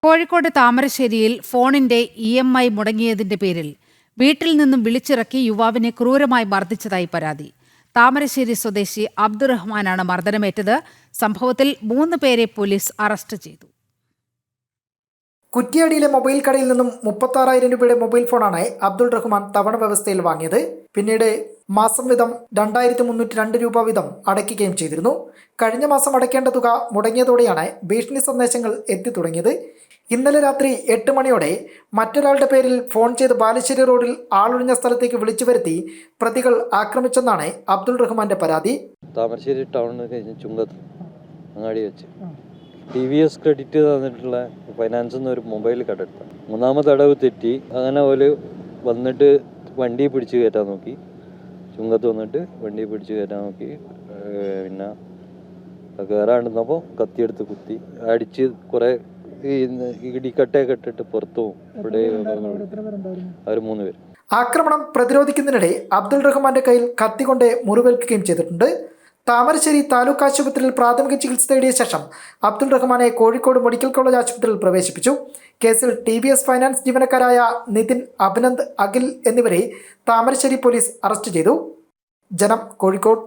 കോഴിക്കോട് താമരശ്ശേരിയിൽ ഫോണിന്റെ EMI മുടങ്ങിയതിന്റെ പേരിൽ വീട്ടിൽ നിന്നും വിളിച്ചിറക്കി യുവാവിനെ ക്രൂരമായി മർദ്ദിച്ചതായി പരാതി. താമരശ്ശേരി സ്വദേശി അബ്ദുറഹ്മാനാണ് മർദ്ദനമേറ്റത്. സംഭവത്തിൽ 3 പേരെ പോലീസ് അറസ്റ്റ് ചെയ്തു. കുറ്റ്യാടിയിലെ മൊബൈൽ കടയിൽ നിന്നും 36,000 രൂപയുടെ മൊബൈൽ ഫോണാണ് അബ്ദുൾ റഹ്മാൻ തവണ വ്യവസ്ഥയിൽ വാങ്ങിയത്. പിന്നീട് മാസം വീതം 2,302 രൂപ വീതം അടയ്ക്കുകയും ചെയ്തിരുന്നു. കഴിഞ്ഞ മാസം അടയ്ക്കേണ്ട തുക മുടങ്ങിയതോടെയാണ് ഭീഷണി സന്ദേശങ്ങൾ എത്തി തുടങ്ങിയത്. ഇന്നലെ രാത്രി 8 മണിയോടെ മറ്റൊരാളുടെ പേരിൽ ഫോൺ ചെയ്ത് ബാലുശ്ശേരി റോഡിൽ ആളൊഴിഞ്ഞ സ്ഥലത്തേക്ക് വിളിച്ചു വരുത്തി പ്രതികൾ ആക്രമിച്ചെന്നാണ് അബ്ദുൾ റഹ്മാന്റെ പരാതി. താമരശ്ശേരി ടൗണിൽ കഴിഞ്ഞ് ചുങ്കത്ത് അങ്ങാടി വെച്ച് TVS ക്രെഡിറ്റ് തന്നിട്ടുള്ള ഫൈനാൻസിൽ നിന്ന് ഒരു മൊബൈൽ കടെടുത്ത 3ാമത്തെ അടവ് തെറ്റി. അങ്ങനെ ഓല് വന്നിട്ട് വണ്ടി പിടിച്ച് കയറ്റാൻ നോക്കി. ചുങ്കത്ത് വന്നിട്ട് വണ്ടി പിടിച്ച് കയറ്റാൻ നോക്കി. പിന്നെ കയറാണ്ടിരുന്നപ്പോൾ കത്തിയെടുത്ത് കുത്തി അടിച്ച് കുറേ ഇടിക്കട്ടയൊക്കെ ഇട്ടിട്ട് പുറത്തു പോകും. ഇവിടെ അവർ 3 പേര്. ആക്രമണം പ്രതിരോധിക്കുന്നതിനിടെ അബ്ദുൾ റഹ്മാന്റെ കയ്യിൽ കത്തികൊണ്ട് മുറിവേൽക്കുകയും ചെയ്തിട്ടുണ്ട്. താമരശ്ശേരി താലൂക്ക് ആശുപത്രിയിൽ പ്രാഥമിക ചികിത്സ തേടിയ ശേഷം അബ്ദുൾ റഹ്മാനെ കോഴിക്കോട് മെഡിക്കൽ കോളേജ് ആശുപത്രിയിൽ പ്രവേശിപ്പിച്ചു. കേസിൽ TVS ഫൈനാൻസ് ജീവനക്കാരായ നിതിൻ, അഭിനന്ദ്, അഖിൽ എന്നിവരെ താമരശ്ശേരി പോലീസ് അറസ്റ്റ് ചെയ്തു. ജനം, കോഴിക്കോട്.